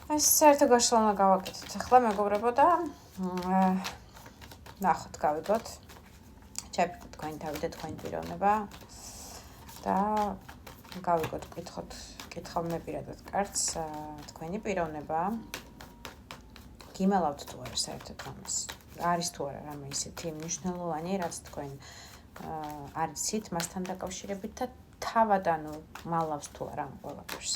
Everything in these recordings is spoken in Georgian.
ეს საერთო გაშლილმა გავაკეთეთ. ახლა მეგობრებო და ნახოთ, გავიგოთ. ჩაიფიქრეთ თქვენი თავი და თქვენი პიროვნება და გავიგოთ, კითხავ მე პირადად კარგს თქვენი პიროვნება. გიმალავთ თუ არა საერთოდ ამას. არის თუ არა რამე ისეთი მნიშვნელოვანი, რაც თქვენ არიცით მასთან დაკავშირებით და თავად მალავს თუ არა ამ ყველაფერს.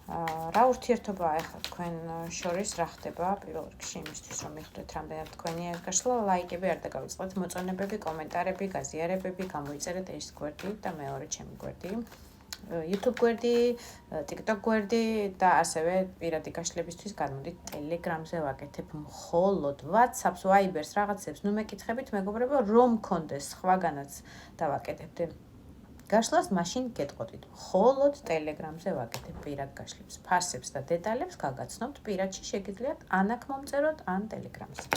რა ურთიერთობაა ახლა თქვენ შორის რა ხდება პირველ რიგში იმისთვის რომ მიხვდეთ რამდენად თქვენია ეს გაშლა ლაიკები არ დაგავიწყდეთ მოწონებები კომენტარები გაზიარებები გამოიწერეთ ეს გვერდი და მეორე ჩემი გვერდი YouTube გვერდი TikTok გვერდი და ასევე პირადი გაშლებისთვის გადმოდით Telegram-ზე ვაკეთებ მხოლოდ WhatsApp-ს Viber-ს რაღაცებს ნუ მეკითხებით მეგობრებო რომ მქონდეს სხვაგანაც დავაკეთებდი გაშლას მაშინ გეტყოდით. მხოლოდ Telegram-ზე ვაკეთებ პირად გაშლებს. ფასებს და დეტალებს გაგაცნობთ პირადში შეგიძლიათ ან აქ მომწეროთ, ან Telegram-ზე.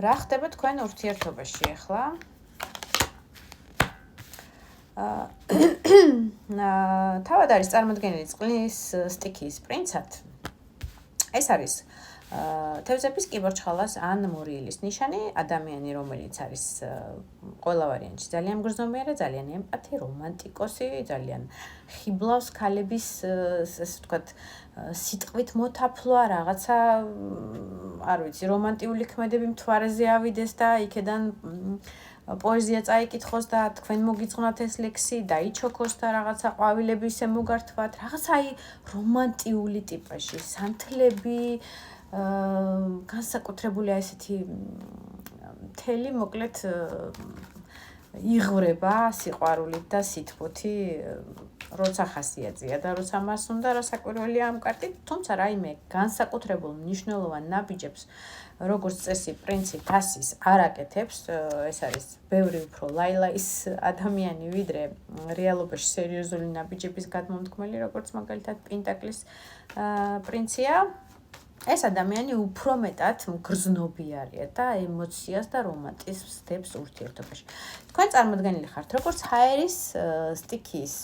რა ხდება თქვენ ურთიერთობაში ახლა? თავად არის წარმოდგენილი წყლის სტიქიის პრინცად. ეს არის თევზების კიბორჩხალას ან მორიელის ნიშანი, ადამიანი, რომელიც არის ყველა ვარიანტში ძალიან მგრძნობიარე, ძალიან ემპათი, რომანტიკოსი, ძალიან ხიბლავს ქალების, ესე ვთქვათ, სიტყვით მოთაფლვა, რაღაცა, არ ვიცი, რომანტიული ქმედები მთვარეზე ავიდეს და იქედან პოეზია წაიკითხოს და თქვენ მოგიწყვნათ ეს ლექსი, დაიჩოქოს და რაღაცა ყვავილები ისე მოგართვათ, რაღაცა აი რომანტიული ტიპაში, სანთლები განსაკუთრებული ესეთი მთელი მოკლედ იღვრება სიყვარულით და სითბოთი როცა ხასიათზეა და როცა მას უნდა რა საკვირველია ამ კარტით, თუმცა რაიმე განსაკუთრებულ მნიშვნელოვან ნაბიჯებს როგორც წესი პრინცი თასის არ აკეთებს, ეს არის ბევრი უფრო ლაილაის ადამიანი ვიდრე რეალობაში სერიოზული ნაბიჯების გადმომდგმელი, როგორც მაგალითად პენტაკლის პრინცია. ეს ადამიანი უფრო მეტად მგრძნობიარეა და ემოციას და რომანტიზმს დებს ურთიერთობაში. თქვენ წარმოდგენილი ხართ, როგორც ჰაერის სტიქიის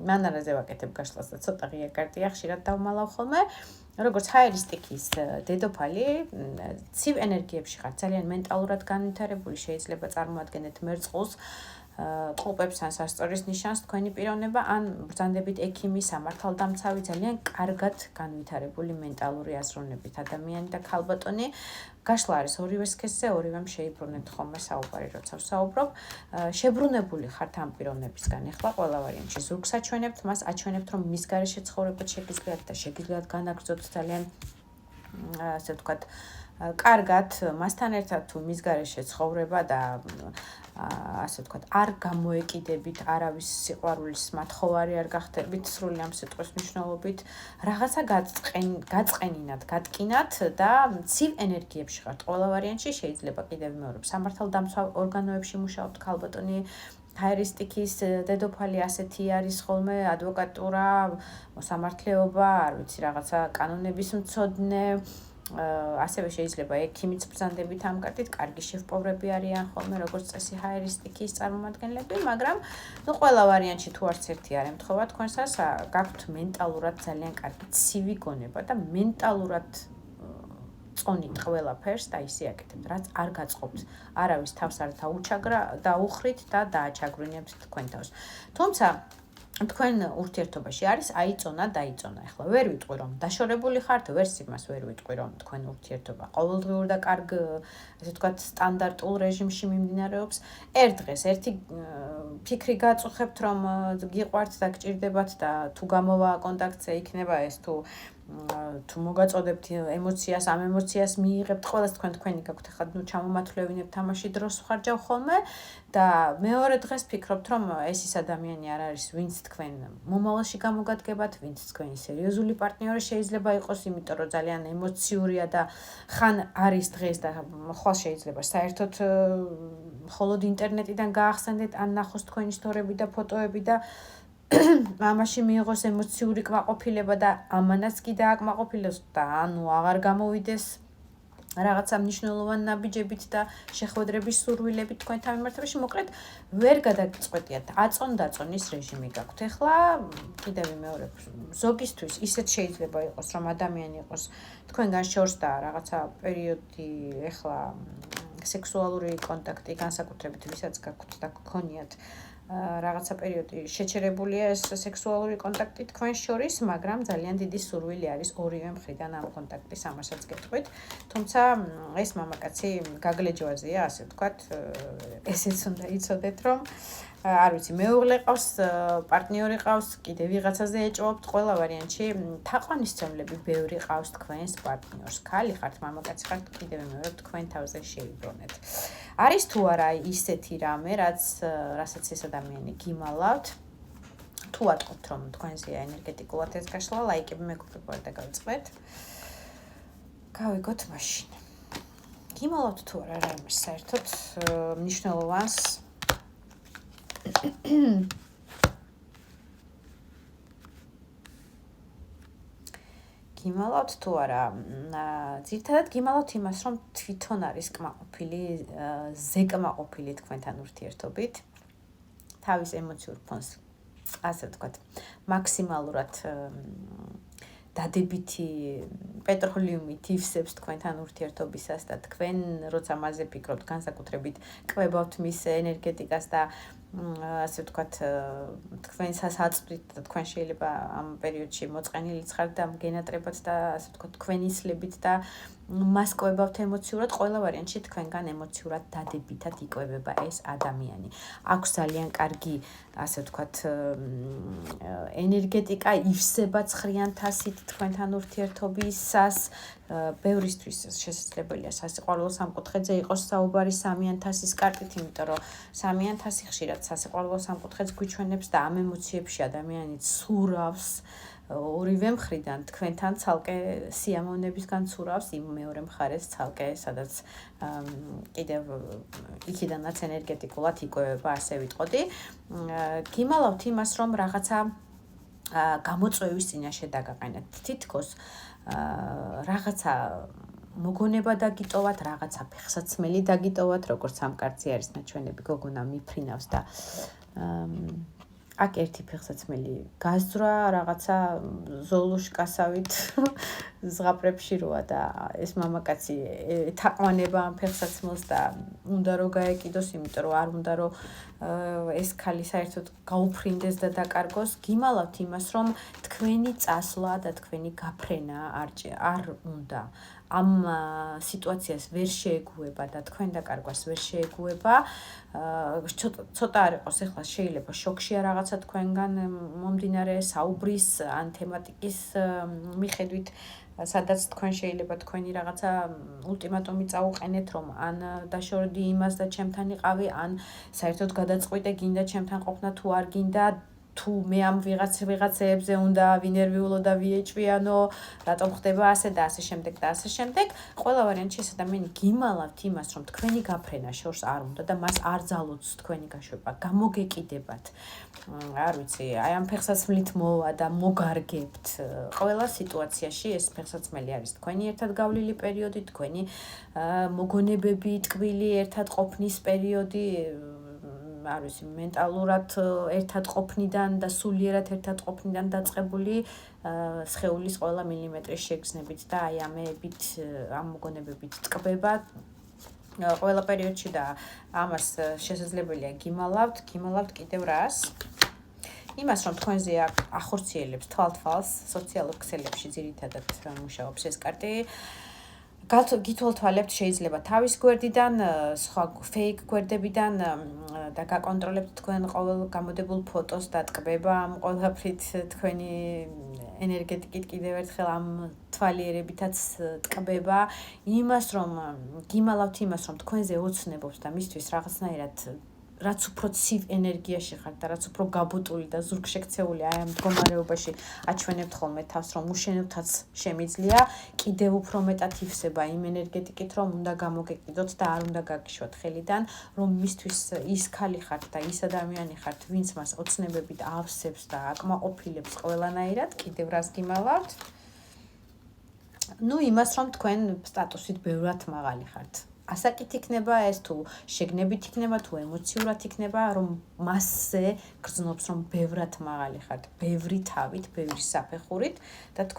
მანარაზე ვაკეთებ გაშლას და ცოტა ღია კარტია ხშირად დავმალავ ხოლმე. როგორც ჰაერის სტიქიის დედოფალი, ცივ ენერგიებში ხართ, ძალიან მენტალურად განვითარებული, შეიძლება წარმოადგენდეთ მერწყულს, ყლუპებს ან სასწორის ნიშანს თქვენი პიროვნება ან ბრძანდებით ექიმი, სამართალდამცავი, ძალიან კარგად განვითარებული მენტალური აზროვნებით ადამიანი და ქალბატონი. გაშლა არის ორივე სქესზე, ორივემ შეიბრუნეთ ხოლმე საუბარი, როცა ვსაუბრობ. შებრუნებული ხართ ამ პიროვნებისგან. ახლა ყველა ვარიანტში ზურგს აჩვენებთ, მას აჩვენებთ, რომ მის გარეშე ცხოვრება შეგიძლიათ და შეგიძლიათ განაგრძოთ ძალიან ასე ვთქვათ, კარგად მასთან ერთად თუ მის გარეშე ცხოვრება და ასე ვთქვათ, არ გამოეკიდებით არავის სიყვარულის მათხოვარი არ გახდებით სრული ამ სიტყვის მნიშვნელობით, რაღაცა გაწყენინათ, გატკინათ და ცივ ენერგიებში ხართ. ყველა ვარიანტში შეიძლება კიდევ მეორე სამართალდამცავ ორგანოებში მუშაობთ ქალბატონი ჰაერის სტიქიის დედოფალი ასეთი არის ხოლმე ადვოკატურა, მოსამართლეობა, არ ვიცი, რაღაცა კანონების მცოდნე ასევე შეიძლება ექიმიც ბრძანდებით ამ კარტით, კარგი შეფპოვრები არიან ხოლმე, როგორც წესი ჰაერის სტიქიის წარმომადგენლები, მაგრამ ნუ ყველა ვარიანტში თუ არც ერთი არ ემთხოვა თქვენსას, გაქვთ მენტალურად ძალიან კარგი ცივი გონება და მენტალურად წონით ყველაფერს და ისე აკეთებთ, რაც არ გაწყობთ. არავის თავს არ დაუხრით და დააჩაგვრინებთ თქვენ თავს. თუმცა თქვენ ურთიერთობაში არის აიწონა, დაიწონა. ახლა ვერ ვიტყვი რომ დაშორებული ხართ, ვერც იმას ვერ ვიტყვი რომ თქვენ ურთიერთობა ყოველდღიურ და კარგ, ასე ვთქვათ, სტანდარტულ რეჟიმში მიმდინარეობს. ერთ დღეს ერთი ფიქრი გაწუხებთ რომ გიყვართ და გჭირდებათ და თუ გამოვა კონტაქტზე იქნება ეს თუ მოგაწოდებთ ემოციას, ამ ემოციას მიიღებთ, ყველას თქვენი გაქვთ ახლა ნუ ჩამომათვლევინებ თამაში დროს ვხარჯავ ხოლმე და მეორე დღეს ფიქრობთ რომ ეს ის ადამიანი არ არის, ვინც თქვენ მომავალში გამოგადგებათ, ვინც თქვენი სერიოზული პარტნიორი შეიძლება იყოს, იმიტომ რომ ძალიან ემოციურია და ხან არის დღეს და ხვალ შეიძლება საერთოდ მხოლოდ ინტერნეტიდან გაახსენდეთ ან ნახოს თქვენი სტორები და ფოტოები და მამაში მიიღოს ემოციური კმაყოფილება და ამანაც კი დააკმაყოფილოს და ანუ აღარ გამოვიდეს რაღაცა მნიშვნელოვანი ნაბიჯებით და შეხვედრების სურვილებით თქვენთან მიმართებაში, მოკლედ ვერ გადაგწყვეტიათ აწონ-დაწონის რეჟიმი გაქვთ. ეხლა კიდევ მეორე ზოგისთვის ისეთ შეიძლება იყოს, რომ ადამიანი იყოს თქვენგან შორს და რაღაცა პერიოდი ეხლა სექსუალური კონტაქტი განსაკუთრებით ვისაც გაქვთ და გქონიათ რაღაცა პერიოდი შეჩერებულია ეს სექსუალური კონტაქტი თქვენ შორის, მაგრამ ძალიან დიდი სურვილი არის ორივე მხრიდან ამ კონტაქტის ამასაც გეტყვით. თუმცა ეს მამაკაცი გაგლეჯვაზეა, ასე ვთქვათ, ესეც უნდა იცოდეთ, რომ არ ვიცი, მეუღლე ყავს, პარტნიორი ყავს, კიდე ვიღაცაზე ეჭვობთ, ყველა ვარიანტში თაყვანისმცემლები ბევრი ყავს თქვენს პარტნიორს. ქალი ხართ, მამაკაცი ხართ, კიდევ მეორე თქვენ თავზე შეიბრუნეთ. არის თუ არა ისეთი რამე, რასაც ეს ადამიანი გიმალავთ, თუ ატყობთ, რომ თქვენზეა ენერგეტიკულად ეს გაშლა, ლაიკები მეგობრებო და გავიწყეთ. გავიგოთ მაშინ. გიმალავთ თუ არა რამე საერთოდ მნიშვნელოვანს გიმალავთ თუ არა, ძირითადად გიმალავთ იმას, რომ თვითონ არის კმაყოფილი, ზეკმაყოფილი თქვენთან ურთიერთობით, თავის ემოციურ ფონს, ასე ვთქვათ, მაქსიმალურად დადებითი პეტროლიუმით ივსებს თქვენთან ურთიერთობისას და თქვენ როცა მასზე ფიქრობთ, განსაკუთრებით კვებავთ მის ენერგეტიკას და ასე ვთქვათ, თქვენსაც აწვდით და თქვენ შეიძლება ამ პერიოდში მოწყენილიც ხართ და გენატრებათ და ასე ვთქვათ, თქვენ ისლებით და მას კვებავთ ემოციურად, ყველა ვარიანტში თქვენგან ემოციურად დადებითად იკვებება ეს ადამიანი. აქვს ძალიან კარგი, ასე ვთქვათ, ენერგეტიკა, ივსება ცხრიან თასით თქვენთან ურთიერთობისას, ბევრისთვის შესაძლებელია სასიყვარულო სამკუთხედზე იყოს საუბარი სამიან თასის კარტით, იმიტომ რომ სამიან თასი ხშირად სასიყვარულო სამკუთხედს გვიჩვენებს და ამ ემოციებში ადამიანი ცურავს ორივე მხრიდან თქვენთან ცალკე სიამოვნებისგან ცურავს იმ მეორე მხარეს ცალკე, სადაც კიდევ იქიდანაც ენერგეტიკულად იკვებება, ასე ვიტყოდი. გიმალავთ იმას, რომ რაღაცა გამოწვევის წინაშე დაგაყენეთ. თითქოს რაღაცა მოგონება დაგიტოვათ, რაღაცა ფეხსაცმელი დაგიტოვათ, როგორც ამ კარტზე არის ნაჩვენები, გოგონა მიფრინავს და აქ ერთი ფეხსაცმელი გაზრა, რაღაცა ზოლუშკასავით ზღაპრებში როა და ეს მამაკაცი ეთაყვანება ამ ფეხსაცმელს და უნდა რომ გაეკიდოს, იმიტომ რომ არ უნდა რომ ეს ქალი საერთოდ გაუფრინდეს და დაკარგოს. გიმალავთ იმას, რომ თქვენი წასვლა და თქვენი გაფრენა არ უნდა ამ სიტუაციას ვერ შეეგუება და თქვენ დაკარგვას ვერ შეეგუება. ცოტა არ იყოს, ეხლა შეიძლება შოქშია რაღაცა თქვენგან მომდინარე საუბრის ან თემატიკის მიხედვით, სადაც თქვენ შეიძლება თქვენი რაღაცა ულტიმატუმი წაუყენეთ, რომ ან დაშორდი იმას და ჩემთან იყავი, ან საერთოდ გადაწყვიტე გინდა ჩემთან ყოფნა თუ არ გინდა, თუ მე ამ ვიღაცებზე უნდა ვინერვიულო და ვიეჭვიანო, რატომ ხდება ასე და ასე შემდეგ და ასე შემდეგ. ყველა ვარიანტში ეს ადამიანი გიმალავთ იმას, რომ თქვენი გაფრენა შორს არ უნდა და მას არ ძალოც თქვენი გაშვება, გამოგეკიდებათ. არ ვიცი, აი ამ ფეხსაცმლით მოვა და მოგარგებთ. ყველა სიტუაციაში ეს ფეხსაცმელი არის თქვენი ერთად გავლილი პერიოდი, თქვენი მოგონებები, ტკბილი ერთად ყოფნის პერიოდი, არ ვიცი, მენტალურად ერთად ყოფნიდან და სულიერად ერთად ყოფნიდან დაწყებული სხეულის ყველა მილიმეტრის შეგრძნებით და აი ამებით, ამ მოგონებებით ტკბება ყველა პერიოდში და ამას შესაძლებელია გიმალავთ კიდევ რას? იმას, რომ თქვენზე ახორციელებს თვალთვალს, სოციალურ ქსელებში ძირითადად მუშაობს ეს კარტი. გითვალთვალებთ შეიძლება თავის გვერდიდან, სხვა ფეიქ გვერდებიდან და გაკონტროლებთ თქვენ ყოველ გამოდებულ ფოტოს დატკბება ამ ყველაფრით თქვენი ენერგეტიკით კიდევ ერთხელ ამ თვალიერებითაც ტკბება იმას, რომ გიმალავთ იმას, რომ თქვენზე ოცნებობს და მისთვის რაღაცნაირად რაც უფრო ცივ ენერგიაში ხართ და რაც უფრო გაბუტული და ზურგშექცეული აი ამ მდგომარეობაში აჩვენებთ ხოლმე თავს, რომ უშენებთაც შემიძლია, კიდევ უფრო მეტად ივსება იმ ენერგეტიკით, რომ უნდა გამოგეკიდოთ და არ უნდა გაგიშვათ ხელიდან, რომ მისთვის ის ქალი ხართ და ის ადამიანი ხართ, ვინც მას ოცნებებით ავსებს და აკმაყოფილებს ყველანაირად, კიდევ რას გიმალავთ? ну იმას რომ თქვენ სტატუსით ბევრად მაღალი ხართ. ასაკით იქნება ეს თუ შეგნებით იქნება თუ ემოციურად იქნება რომ მასზე გრძნობს რომ ბევრად მაღალი ხართ, ბევრი თავით, ბევრი საფეხურით და თქვენ